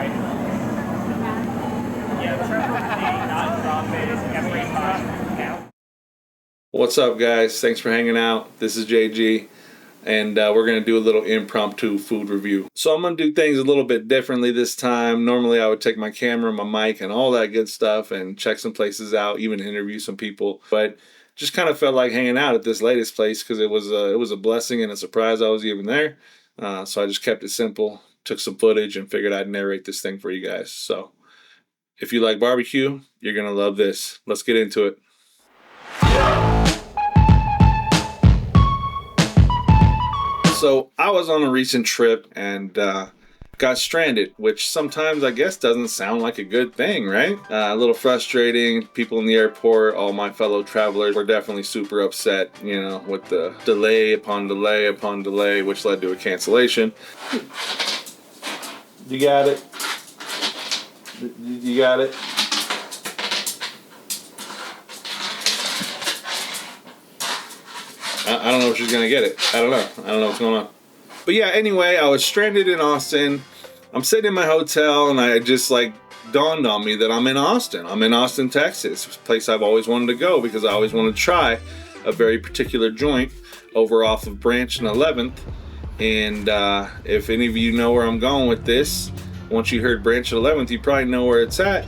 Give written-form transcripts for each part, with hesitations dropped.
right? Yeah, non-profit, every time. What's up, guys? Thanks for hanging out. This is JG, and we're going to do a little impromptu food review. So I'm going to do things a little bit differently this time. Normally, I would take my camera, my mic, and all that good stuff and check some places out, even interview some people. But just kind of felt like hanging out at this latest place because it was a blessing and a surprise I was even there. So I just kept it simple, took some footage, and figured I'd narrate this thing for you guys. So if you like barbecue, you're going to love this. Let's get into it. So I was on a recent trip and got stranded, which sometimes I guess doesn't sound like a good thing, right? A little frustrating. People in the airport, all my fellow travelers were definitely super upset, with the delay upon delay upon delay, which led to a cancellation. You got it? You got it? I don't know if she's gonna get it. I don't know what's going on. But yeah, anyway, I was stranded in Austin. I'm sitting in my hotel and I just dawned on me that I'm in Austin. I'm in Austin, Texas. It's a place I've always wanted to go because I always wanted to try a very particular joint over off of Branch and 11th. And if any of you know where I'm going with this, once you heard Branch and 11th, you probably know where it's at.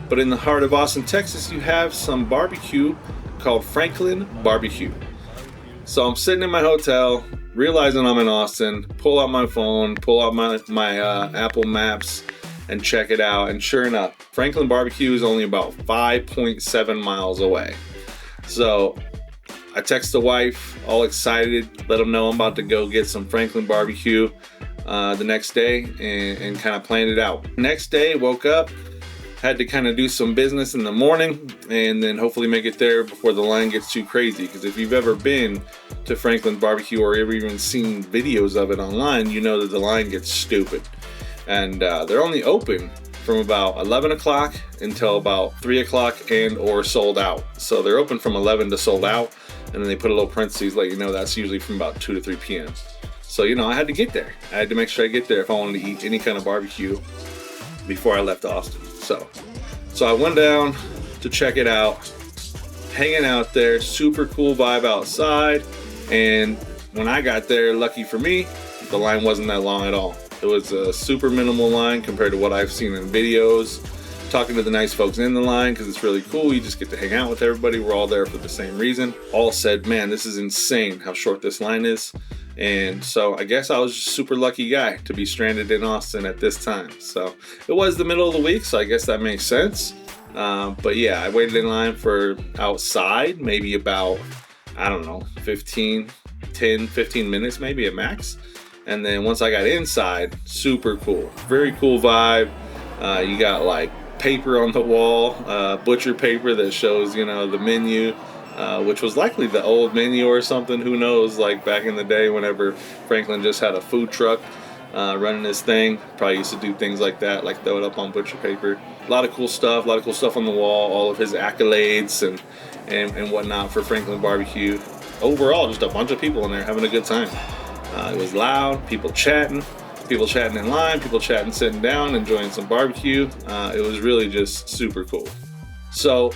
But in the heart of Austin, Texas, you have some barbecue called Franklin Barbecue. So I'm sitting in my hotel, realizing I'm in Austin, pull out my phone, pull out my Apple Maps, and check it out. And sure enough, Franklin Barbecue is only about 5.7 miles away. So I text the wife, all excited, let them know I'm about to go get some Franklin Barbecue the next day and kind of planned it out. Next day, woke up, had to kind of do some business in the morning and then hopefully make it there before the line gets too crazy. Because if you've ever been to Franklin Barbecue or ever even seen videos of it online, you know that the line gets stupid. And they're only open from about 11 o'clock until about 3 o'clock and or sold out. So they're open from 11 to sold out. And then they put a little parentheses, let you know that's usually from about 2 to 3 p.m. So, I had to get there. I had to make sure I get there if I wanted to eat any kind of barbecue before I left Austin. So I went down to check it out, hanging out there, super cool vibe outside. And when I got there, lucky for me, the line wasn't that long at all. It was a super minimal line compared to what I've seen in videos. Talking to the nice folks in the line because it's really cool. You just get to hang out with everybody. We're all there for the same reason. All said, man, this is insane how short this line is. And so I guess I was just a super lucky guy to be stranded in Austin at this time. So it was the middle of the week, so I guess that makes sense. But yeah, I waited in line for outside, maybe about, 15 minutes, maybe at max. And then once I got inside, super cool. Very cool vibe. You got paper on the wall, butcher paper that shows, the menu. Which was likely the old menu or something, who knows, back in the day whenever Franklin just had a food truck running his thing. Probably used to do things like that, throw it up on butcher paper. A lot of cool stuff on the wall, all of his accolades and whatnot for Franklin Barbecue. Overall, just a bunch of people in there having a good time. It was loud, people chatting in line, people chatting sitting down, enjoying some barbecue. It was really just super cool. So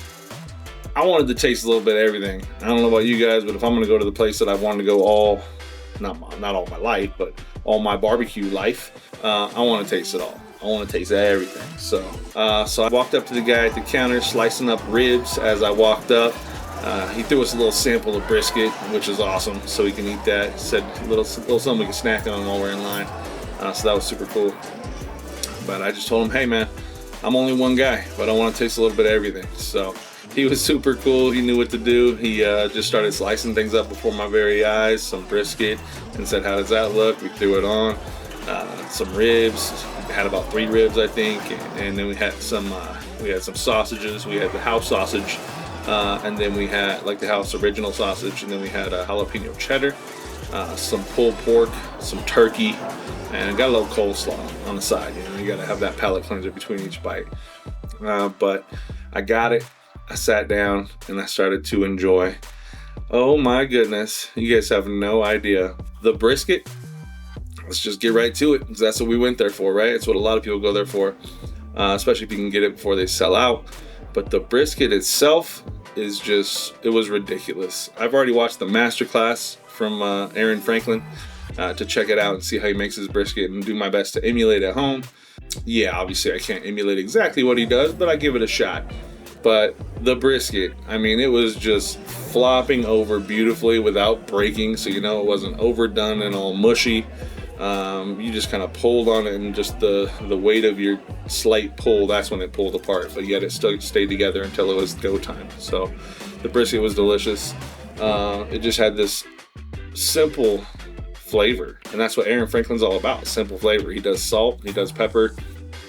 I wanted to taste a little bit of everything. I don't know about you guys, but if I'm going to go to the place that I wanted to go not all my life, but all my barbecue life, I want to taste it all. I want to taste everything. So I walked up to the guy at the counter, slicing up ribs as I walked up. He threw us a little sample of brisket, which is awesome, so we can eat that. He said a little something we can snack on while we're in line. So that was super cool. But I just told him, hey man, I'm only one guy, but I want to taste a little bit of everything. So he was super cool. He knew what to do. He just started slicing things up before my very eyes, some brisket, and said, how does that look? We threw it on. Some ribs. We had about 3 ribs, I think. And then we had some sausages. We had the house sausage. And then we had the house original sausage. And then we had jalapeno cheddar, some pulled pork, some turkey, and got a little coleslaw on the side. You got to have that palate cleanser between each bite. But I got it. I sat down and I started to enjoy. Oh my goodness, you guys have no idea. The brisket let's just get right to it, because that's what we went there for, right? It's what a lot of people go there for, especially if you can get it before they sell out. But the brisket itself is just, it was ridiculous. I've already watched the masterclass from Aaron Franklin to check it out and see how he makes his brisket and do my best to emulate at home. Yeah, obviously I can't emulate exactly what he does, but I give it a shot. But the brisket, I mean, it was just flopping over beautifully without breaking, so you know it wasn't overdone and all mushy. You just kind of pulled on it, and just the weight of your slight pull, that's when it pulled apart, but yet it still stayed together until it was go time. So the brisket was delicious. It just had this simple flavor, and that's what Aaron Franklin's all about, simple flavor. He does salt, he does pepper,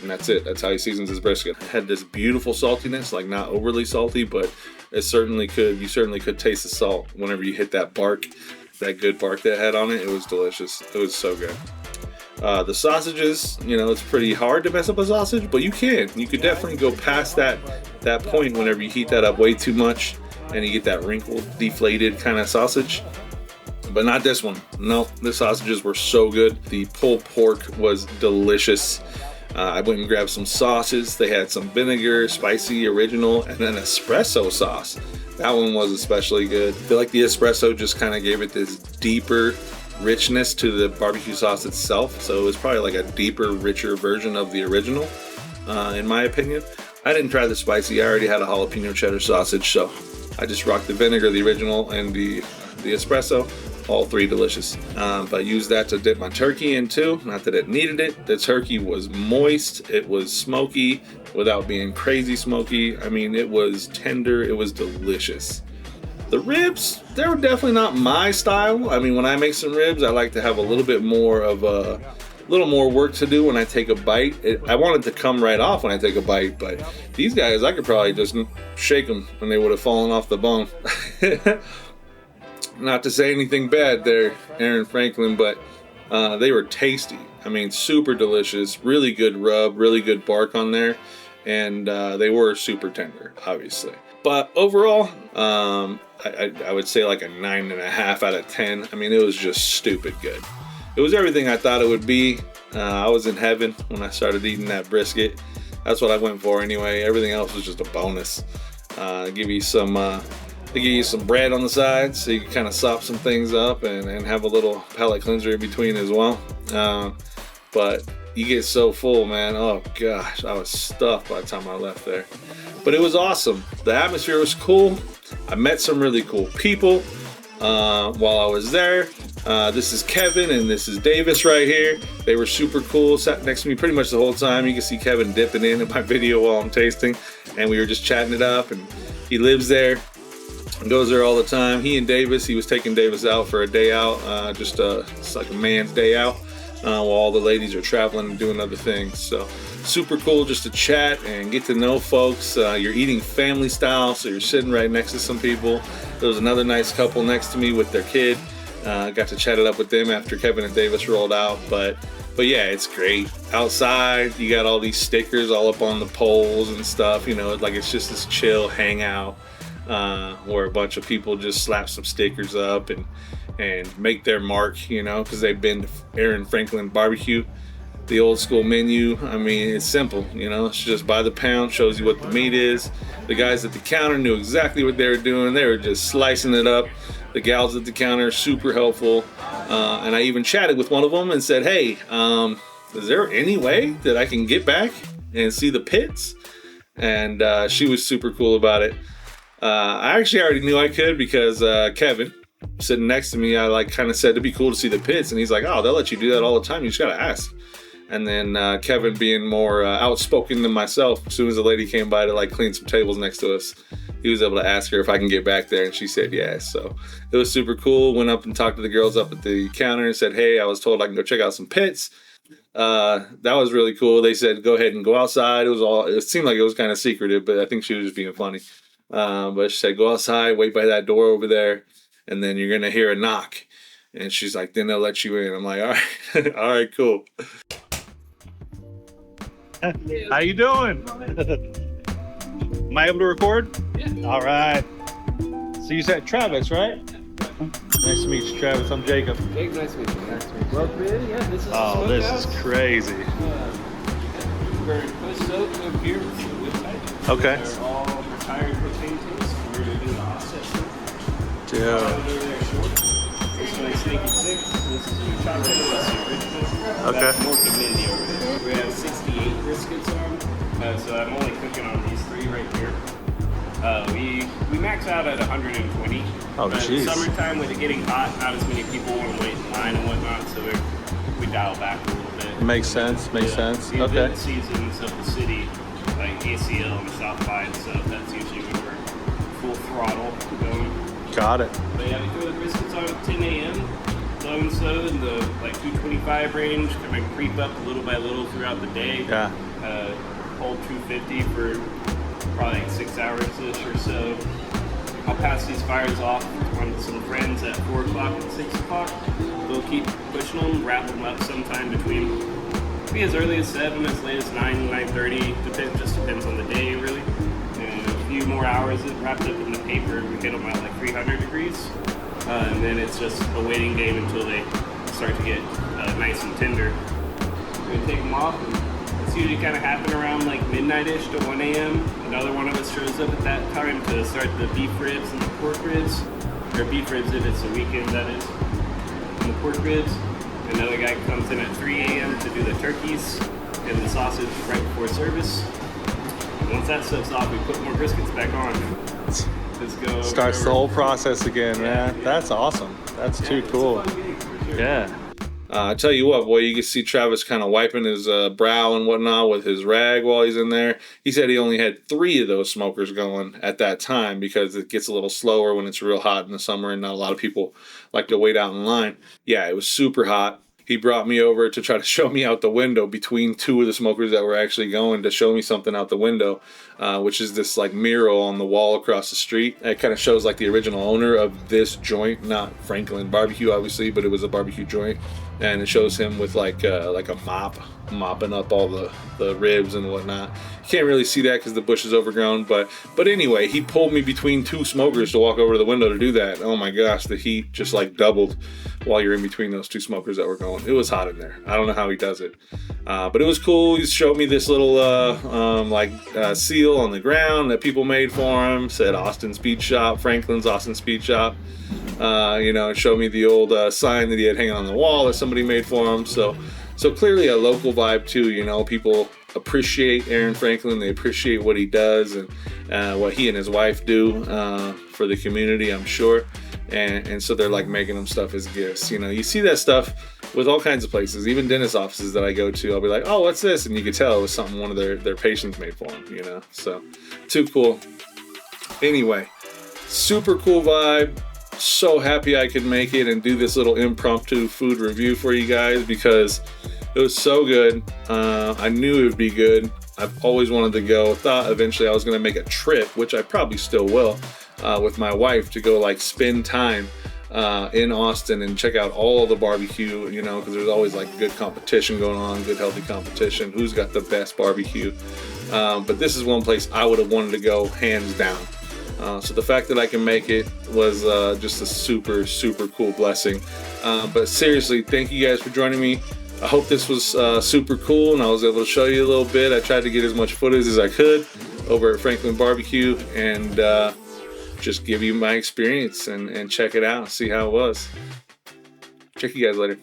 and that's it. That's how he seasons his brisket. It had this beautiful saltiness, like not overly salty, but you certainly could taste the salt whenever you hit that bark, that good bark that it had on it. It was delicious. It was so good. The sausages, you know, it's pretty hard to mess up a sausage, but you could definitely go past that point whenever you heat that up way too much and you get that wrinkled, deflated kind of sausage. But not this one. No, the sausages were so good. The pulled pork was delicious. I went and grabbed some sauces. They had some vinegar, spicy, original, and then espresso sauce. That one was especially good. I feel like the espresso just kind of gave it this deeper richness to the barbecue sauce itself. So it was probably like a deeper, richer version of the original, in my opinion. I didn't try the spicy. I already had a jalapeno cheddar sausage, so I just rocked the vinegar, the original, and the espresso. All three delicious. But I used that to dip my turkey in too. Not that it needed it. The turkey was moist. It was smoky without being crazy smoky. I mean, it was tender. It was delicious. The ribs, they were definitely not my style. I mean, when I make some ribs, I like to have a little bit more of a little more work to do when I take a bite. I want it to come right off when I take a bite, but these guys, I could probably just shake them and they would have fallen off the bone. Not to say anything bad there, Aaron Franklin, but they were tasty. I mean, super delicious, really good rub, really good bark on there, and they were super tender, obviously. But overall, I would say like a 9.5 out of 10. I mean, it was just stupid good. It was everything I thought it would be. I was in heaven when I started eating that brisket. That's what I went for anyway. Everything else was just a bonus. They give you some bread on the side, so you can kind of sop some things up and have a little palate cleanser in between as well. But you get so full, man. Oh gosh, I was stuffed by the time I left there. But it was awesome. The atmosphere was cool. I met some really cool people while I was there. This is Kevin and this is Davis right here. They were super cool, sat next to me pretty much the whole time. You can see Kevin dipping in my video while I'm tasting, and we were just chatting it up. And he lives there. Goes there all the time. He and Davis, he was taking Davis out for a day out, it's like a man's day out, while all the ladies are traveling and doing other things. So super cool just to chat and get to know folks. You're eating family style, so you're sitting right next to some people. There was another nice couple next to me with their kid. Got to chat it up with them after Kevin and Davis rolled out. But yeah, it's great. Outside, you got all these stickers all up on the poles and stuff. You know, like it's just this chill hangout. Where a bunch of people just slap some stickers up and make their mark, you know, because they've been to Aaron Franklin barbecue, the old school menu. I mean, it's simple, you know, it's just by the pound, shows you what the meat is. The guys at the counter knew exactly what they were doing. They were just slicing it up. The gals at the counter, super helpful. And I even chatted with one of them and said, hey, is there any way that I can get back and see the pits? And she was super cool about it. I actually already knew I could because Kevin, sitting next to me, I like kind of said it'd be cool to see the pits, and he's like, oh, they'll let you do that all the time, you just gotta ask. And then Kevin, being more outspoken than myself, as soon as the lady came by to like clean some tables next to us, he was able to ask her if I can get back there, and she said yes. So it was super cool. Went up and talked to the girls up at the counter and said, hey, I was told I can go check out some pits. That was really cool. They said go ahead and go outside. It seemed like it was kind of secretive, but I think she was just being funny. But she said, go outside, wait by that door over there, and then you're going to hear a knock. And she's like, then they'll let you in. I'm like, all right, all right, cool. How you doing? Am I able to record? Yeah. All right. So you said Travis, right? Nice to meet you, Travis. I'm Jacob. Jake, nice to meet you. Nice to meet you. Well, man, yeah, this is Oh, the this smokehouse. is crazy. We're push soak up here with the wood type. Okay. They're all retired propane tanks. We're going to do the offset shoot. Yeah. Over there short. This one is Sneaky 6. This is your chocolate. That's the original. Okay. That's more community over there. We have 68 briskets on. So I'm only cooking on these 3 right here. We max out at 120. Oh, jeez. Summertime, with it getting hot, not as many people want to wait in line and whatnot, so we dial back a little bit. Makes sense. Makes sense. The Okay. event seasons of the city, like ACL and South by and stuff, that's usually when we're full throttle going. Got it. But yeah, we throw the briskets on at 10 a.m. Slow and slow in the like 225 range, kind of creep up little by little throughout the day. Yeah. Hold 250 for probably like 6 hours-ish or so. I'll pass these fires off on some friends at 4 o'clock and 6 o'clock. They'll keep pushing them, wrap them up sometime between, maybe as early as 7, as late as 9, 9:30. Just depends on the day, really. And a few more hours wrapped up in the paper. We hit them at like 300 degrees. And then it's just a waiting game until they start to get nice and tender. We're going to take them off. It's usually kind of happen around like midnight-ish to 1 a.m. Another one of us shows up at that time to start the beef ribs and the pork ribs. Or beef ribs if it's a weekend, that is. And the pork ribs. Another guy comes in at 3 a.m. to do the turkeys and the sausage right before service. And once that stuff's off, we put more briskets back on. Just go. Starts the whole process again, man. Yeah. That's awesome. That's too It's a cool. fun gig, for sure. Yeah. I tell you what, boy, you can see Travis kind of wiping his brow and whatnot with his rag while he's in there. He said he only had 3 of those smokers going at that time because it gets a little slower when it's real hot in the summer and not a lot of people like to wait out in line. Yeah, it was super hot. He brought me over to try to show me out the window between 2 of the smokers that were actually going to show me something out the window, which is this like mural on the wall across the street. It kind of shows like the original owner of this joint, not Franklin Barbecue, obviously, but it was a barbecue joint. And it shows him with like a mop, mopping up all the ribs and whatnot. You can't really see that because the bush is overgrown, but anyway, he pulled me between 2 smokers to walk over to the window to do that. Oh my gosh, the heat just like doubled while you're in between those 2 smokers that were going. It was hot in there. I don't know how he does it, but it was cool. He showed me this little seal on the ground that people made for him. Said Austin Speed Shop, Franklin's Austin Speed Shop. It showed me the old sign that he had hanging on the wall that somebody made for him. So clearly a local vibe too. People appreciate Aaron Franklin. They appreciate what he does and what he and his wife do for the community, I'm sure. And so they're like making him stuff as gifts. You see that stuff with all kinds of places, even dentist offices that I go to. I'll be like, oh, what's this? And you could tell it was something one of their patients made for them. So too cool. Anyway, super cool vibe. So happy I could make it and do this little impromptu food review for you guys because it was so good. I knew it would be good. I've always wanted to go. Thought eventually I was going to make a trip, which I probably still will, with my wife to go like spend time in Austin and check out all the barbecue, because there's always like good competition going on, good healthy competition. Who's got the best barbecue? But this is one place I would have wanted to go hands down. So the fact that I can make it was just a super, super cool blessing. But seriously, thank you guys for joining me. I hope this was super cool and I was able to show you a little bit. I tried to get as much footage as I could over at Franklin Barbecue and just give you my experience and check it out and see how it was. Check you guys later.